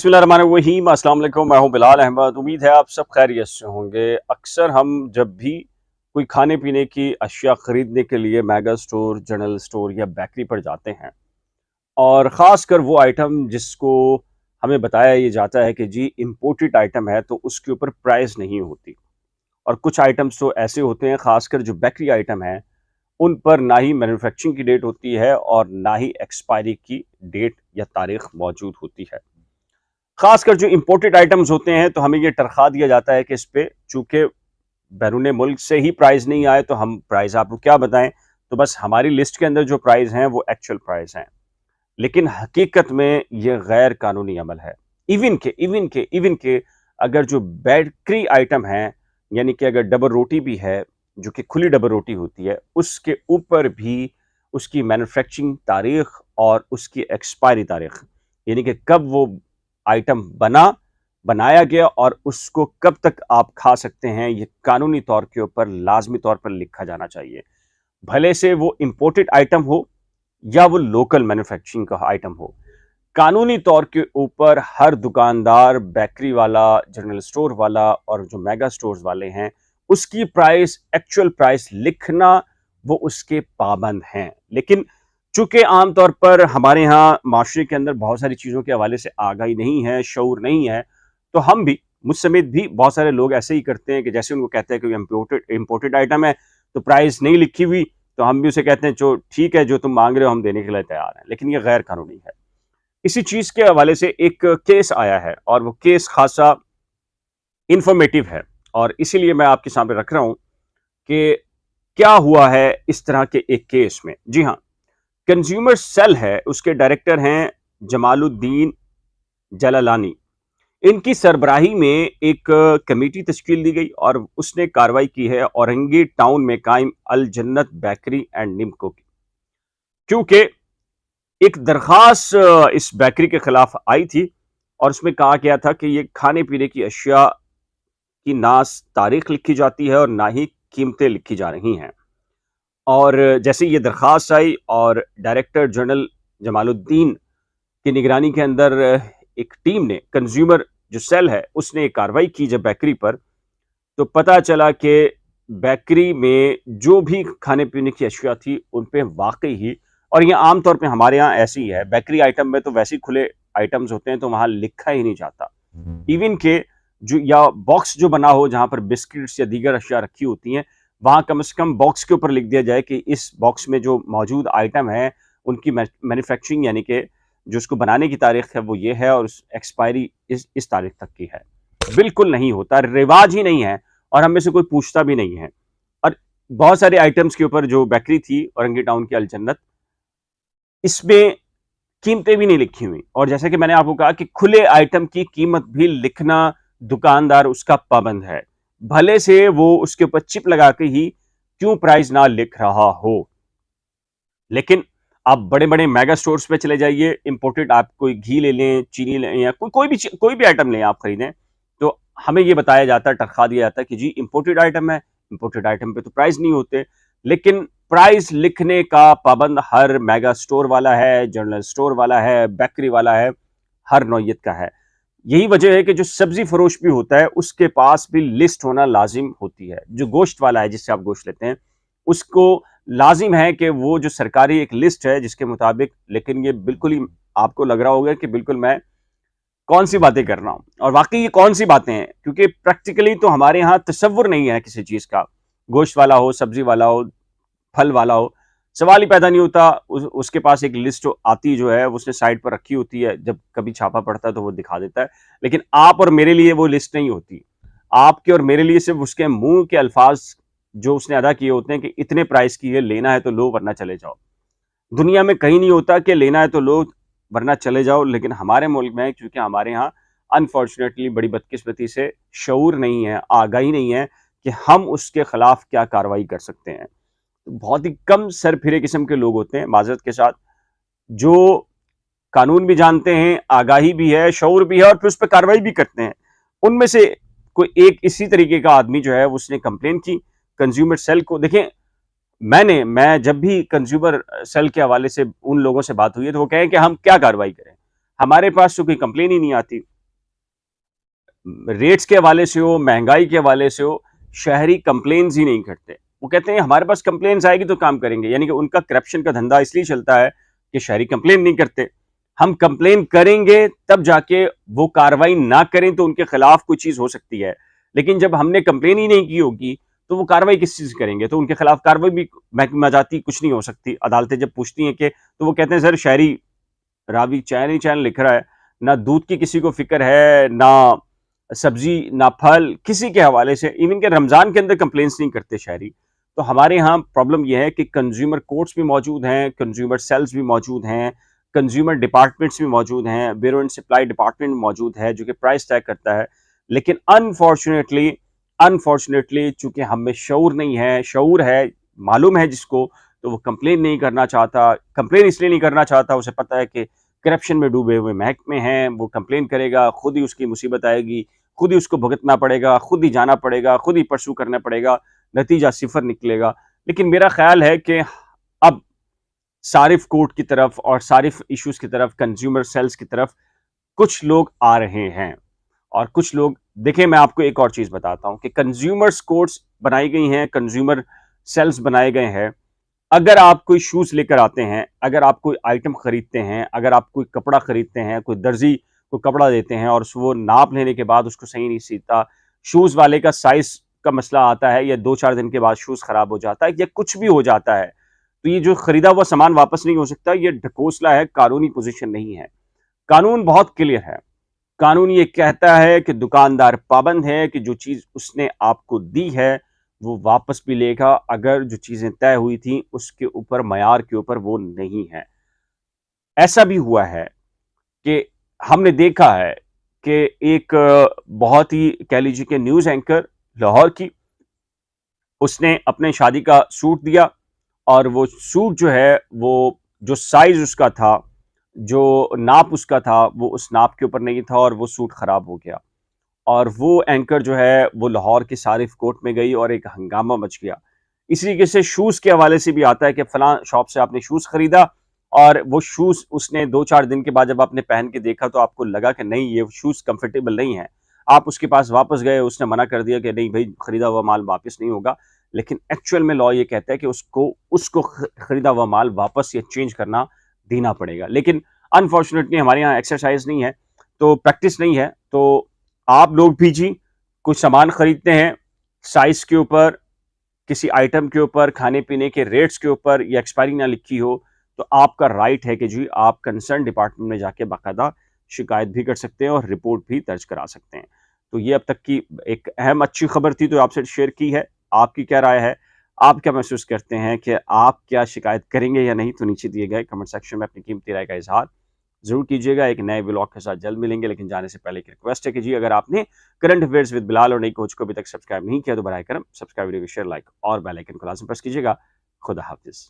बिस्मिल्लाहिर्रहमानिर्रहीम। अस्सलाम वालेकुम। मैं हूं बिलाल अहमद। उम्मीद है आप सब खैरियत से होंगे। अक्सर हम जब भी कोई खाने पीने की अशिया खरीदने के लिए मेगा स्टोर, जनरल स्टोर या बेकरी पर जाते हैं और ख़ासकर वो आइटम जिसको हमें बताया ये जाता है कि जी इम्पोर्टेड आइटम है, तो उसके ऊपर प्राइस नहीं होती। और कुछ आइटम्स तो ऐसे होते हैं, ख़ासकर जो बेकरी आइटम हैं, उन पर ना ही मैन्युफैक्चरिंग की डेट होती है और ना ही एक्सपायरी की डेट या तारीख मौजूद होती है। खासकर जो इंपोर्टेड आइटम्स होते हैं, तो हमें ये तरखा दिया जाता है कि इस पे चूंकि बैरूने मुल्क से ही प्राइस नहीं आए, तो हम प्राइस आपको क्या बताएं। तो बस हमारी लिस्ट के अंदर जो प्राइस हैं वो एक्चुअल प्राइस हैं, लेकिन हकीकत में ये गैर कानूनी अमल है। इवन के अगर जो बेकरी आइटम है, यानी कि अगर डबल रोटी भी है, जो कि खुली डबल रोटी होती है, उसके ऊपर भी उसकी मैन्युफैक्चरिंग तारीख और उसकी एक्सपायरी तारीख, यानी कि कब वो आइटम बनाया गया और उसको कब तक आप खा सकते हैं, ये कानूनी तौर के ऊपर लाजमी तौर पर लिखा जाना चाहिए। भले से वो इंपोर्टेड आइटम हो या वो लोकल मैन्युफैक्चरिंग का आइटम हो, कानूनी तौर के ऊपर हर दुकानदार, बेकरी वाला, जनरल स्टोर वाला और जो मेगा स्टोर्स वाले हैं, उसकी प्राइस, एक्चुअल प्राइस लिखना, वो उसके पाबंद हैं। लेकिन चूंकि आमतौर पर हमारे यहाँ माशरे के अंदर बहुत सारी चीज़ों के हवाले से आगाही नहीं है, शऊर नहीं है, तो हम भी, मुझ समेत भी बहुत सारे लोग ऐसे ही करते हैं कि जैसे उनको कहते हैं कि इम्पोर्टेड आइटम है, तो प्राइस नहीं लिखी हुई, तो हम भी उसे कहते हैं जो ठीक है, जो तुम मांग रहे हो हम देने के लिए तैयार हैं। लेकिन यह गैर कानूनी है। इसी चीज़ के हवाले से एक केस आया है और वो केस खासा इंफॉर्मेटिव है, और इसीलिए मैं आपके सामने रख रहा हूँ कि क्या हुआ है इस तरह के एक केस में। जी हाँ, कंज्यूमर सेल है, उसके डायरेक्टर हैं जमालुद्दीन जलालानी। इनकी सरबराही में एक कमेटी तश्कील दी गई और उसने कार्रवाई की है औरंगी टाउन में कायम अल जन्नत बेकरी एंड निम्को की, क्योंकि एक दरखास्त इस बेकरी के खिलाफ आई थी और उसमें कहा गया था कि ये खाने पीने की अशिया की ना तारीख लिखी जाती है और ना ही कीमतें लिखी जा रही हैं। और जैसे ये दरख्वास्त आई और डायरेक्टर जनरल जमालुद्दीन की निगरानी के अंदर एक टीम ने, कंज्यूमर जो सेल है, उसने एक कार्रवाई की जब बेकरी पर, तो पता चला कि बेकरी में जो भी खाने पीने की अशिया थी उन पे वाकई ही, और ये आमतौर पे हमारे यहाँ ऐसी ही है, बेकरी आइटम में तो वैसे ही खुले आइटम्स होते हैं तो वहाँ लिखा ही नहीं जाता। इवन के जो या बॉक्स जो बना हो जहाँ पर बिस्किट्स या दीगर अशिया रखी होती हैं, वहाँ कम से कम बॉक्स के ऊपर लिख दिया जाए कि इस बॉक्स में जो मौजूद आइटम है उनकी मैन्युफैक्चरिंग, यानी कि जो उसको बनाने की तारीख है वो ये है और एक्सपायरी इस तारीख तक की है। बिल्कुल नहीं होता, रिवाज ही नहीं है, और हम में से कोई पूछता भी नहीं है। और बहुत सारे आइटम्स के ऊपर जो बेकरी थी औरंगी टाउन की अल जन्नत, इसमें कीमतें भी नहीं लिखी हुई, और जैसे कि मैंने आपको कहा कि खुले आइटम की कीमत भी लिखना दुकानदार उसका पाबंद है, भले से वो उसके ऊपर चिप लगा के ही क्यों प्राइस ना लिख रहा हो। लेकिन आप बड़े बड़े मेगा स्टोर्स पे चले जाइए, इंपोर्टेड आप कोई घी ले लें, चीनी लें, या कोई भी आइटम लें आप खरीदें, तो हमें ये बताया जाता है, तरखा दिया जाता है कि जी इंपोर्टेड आइटम है, इंपोर्टेड आइटम पे तो प्राइस नहीं होते। लेकिन प्राइस लिखने का पाबंद हर मेगा स्टोर वाला है, जनरल स्टोर वाला है, बेकरी वाला है, हर नौयत का है। यही वजह है कि जो सब्जी फरोश भी होता है उसके पास भी लिस्ट होना लाजिम होती है। जो गोश्त वाला है, जिससे आप गोश्त लेते हैं, उसको लाजिम है कि वो जो सरकारी एक लिस्ट है जिसके मुताबिक, लेकिन ये बिल्कुल ही आपको लग रहा होगा कि बिल्कुल मैं कौन सी बातें कर रहा हूँ, और वाकई ये कौन सी बातें हैं, क्योंकि प्रैक्टिकली तो हमारे यहाँ तसव्वुर नहीं है किसी चीज़ का। गोश्त वाला हो, सब्जी वाला हो, फल वाला हो, सवाल ही पैदा नहीं होता। उसके पास एक लिस्ट आती जो है, उसने साइड पर रखी होती है, जब कभी छापा पड़ता है तो वो दिखा देता है। लेकिन आप और मेरे लिए वो लिस्ट नहीं होती। आपके और मेरे लिए सिर्फ उसके मुंह के अल्फाज जो उसने अदा किए होते हैं कि इतने प्राइस की है, लेना है तो लो वरना चले जाओ। दुनिया में कहीं नहीं होता कि लेना है तो लो वरना चले जाओ, लेकिन हमारे मुल्क में, क्योंकि हमारे यहाँ अनफॉर्चुनेटली बड़ी बदकिस्मती से शऊर नहीं है, आगाही नहीं है कि हम उसके खिलाफ क्या कार्रवाई कर सकते हैं। बहुत ही कम सरफिरे किस्म के लोग होते हैं, माजरत के साथ, जो कानून भी जानते हैं, आगाही भी है, शऊर भी है, और फिर उस पर कार्रवाई भी करते हैं। उनमें से कोई एक इसी तरीके का आदमी जो है, उसने कंप्लेन की कंज्यूमर सेल को। देखें, मैं जब भी कंज्यूमर सेल के हवाले से उन लोगों से बात हुई है, तो वो कहें कि हम क्या कार्रवाई करें, हमारे पास तो कोई कंप्लेन ही नहीं आती। रेट्स के हवाले से हो, महंगाई के हवाले से हो, शहरी कंप्लेन्स ही नहीं करते। वो कहते हैं हमारे पास कंप्लेन्स आएगी तो काम करेंगे, यानी कि उनका करप्शन का धंधा इसलिए चलता है कि शहरी कंप्लेन नहीं करते। हम कंप्लेन करेंगे तब जाके वो कार्रवाई ना करें तो उनके खिलाफ कोई चीज हो सकती है, लेकिन जब हमने कंप्लेन ही नहीं की होगी तो वो कार्रवाई किस चीज करेंगे? तो उनके खिलाफ कार्रवाई भी महकमा जाती कुछ नहीं हो सकती। अदालतें जब पूछती हैं कि, तो वो कहते हैं सर शहरी रावी चैन ही चैन लिख रहा है, ना दूध की किसी को फिक्र है, ना सब्जी, ना फल, किसी के हवाले से। इवन के रमजान के अंदर कंप्लेंट्स नहीं करते शहरी। तो हमारे यहाँ प्रॉब्लम यह है कि कंज्यूमर कोर्ट्स भी मौजूद हैं, कंज्यूमर सेल्स भी मौजूद हैं, कंज्यूमर डिपार्टमेंट्स भी मौजूद हैं, ब्यूरो एंड सप्लाई डिपार्टमेंट मौजूद है जो कि प्राइस तय करता है। लेकिन अनफॉर्चुनेटली अनफॉर्चुनेटली चूंकि हम में शऊर नहीं है, शऊर है मालूम है जिसको, तो वो कंप्लेन नहीं करना चाहता। कंप्लेन इसलिए नहीं करना चाहता, उसे पता है कि करप्शन में डूबे हुए महकमे हैं, वो कंप्लेन करेगा, खुद ही उसकी मुसीबत आएगी, खुद ही उसको भुगतना पड़ेगा, खुद ही जाना पड़ेगा, खुद ही परसू करना पड़ेगा, नतीजा सिफर निकलेगा। लेकिन मेरा ख्याल है कि अब सारिफ कोर्ट की तरफ और सारिफ इश्यूज की तरफ, कंज्यूमर सेल्स की तरफ कुछ लोग आ रहे हैं। और कुछ लोग, देखिए मैं आपको एक और चीज बताता हूं कि कंज्यूमर्स कोर्ट्स बनाई गई हैं, कंज्यूमर सेल्स बनाए गए हैं। अगर आप कोई शूज लेकर आते हैं, अगर आप कोई आइटम खरीदते हैं, अगर आप कोई कपड़ा खरीदते हैं, कोई दर्जी को कपड़ा देते हैं और वो नाप लेने के बाद उसको सही नहीं सीता, शूज वाले का साइज का मसला आता है, या 2-4 दिन के बाद शूज खराब हो जाता है, या कुछ भी हो जाता है, तो ये जो खरीदा हुआ सामान वापस नहीं हो सकता। ये ढकोसला है, कानूनी पोजीशन नहीं है। कानून बहुत क्लियर है। कानून ये कहता है कि दुकानदार पाबंद है कि जो चीज उसने आपको दी है वो वापस भी लेगा, अगर जो चीजें तय हुई थी उसके ऊपर, मयार के ऊपर वो नहीं है। ऐसा भी हुआ है कि हमने देखा है कि एक बहुत ही कह लीजिए कि न्यूज एंकर लाहौर की, उसने अपने शादी का सूट दिया और वो सूट जो है, वो जो साइज उसका था, जो नाप उसका था, वो उस नाप के ऊपर नहीं था और वो सूट खराब हो गया। और वो एंकर जो है वो लाहौर की सारिफ कोर्ट में गई और एक हंगामा मच गया। इसी तरीके से शूज के हवाले से भी आता है कि फलां शॉप से आपने शूज खरीदा और वो शूज उसने 2-4 दिन के बाद जब आपने पहन के देखा तो आपको लगा कि नहीं ये शूज कंफर्टेबल नहीं है। आप उसके पास वापस गए, उसने मना कर दिया कि नहीं भाई खरीदा हुआ माल वापस नहीं होगा। लेकिन एक्चुअल में लॉ ये कहता है कि उसको उसको खरीदा हुआ माल वापस या चेंज करना देना पड़ेगा। लेकिन अनफॉर्चुनेटली हमारे यहाँ एक्सरसाइज नहीं है, तो प्रैक्टिस नहीं है। तो आप लोग भी जी कुछ सामान खरीदते हैं, साइज के ऊपर, किसी आइटम के ऊपर, खाने पीने के रेट्स के ऊपर या एक्सपायरी ना लिखी हो, तो आपका राइट है कि जी आप कंसर्न डिपार्टमेंट में जाके बाकायदा शिकायत भी कर सकते हैं और रिपोर्ट भी दर्ज करा सकते हैं। तो ये अब तक की एक अहम अच्छी खबर थी, तो आपसे शेयर की है। आपकी क्या राय है? आप क्या महसूस करते हैं कि आप क्या शिकायत करेंगे या नहीं? तो नीचे दिए गए कमेंट सेक्शन में अपनी कीमती राय का इजहार जरूर कीजिएगा। एक नए व्लॉग के साथ जल्द मिलेंगे, लेकिन जाने से पहले एक रिक्वेस्ट है कि जी अगर आपने करंट अफेयर्स विद बिलाल और नई कोच को अभी तक सब्सक्राइब नहीं किया तो बराए करम सब्सक्राइब, वीडियो को शेयर, लाइक और बेल आइकन को लाजमी प्रेस कीजिएगा। खुदा हाफिज।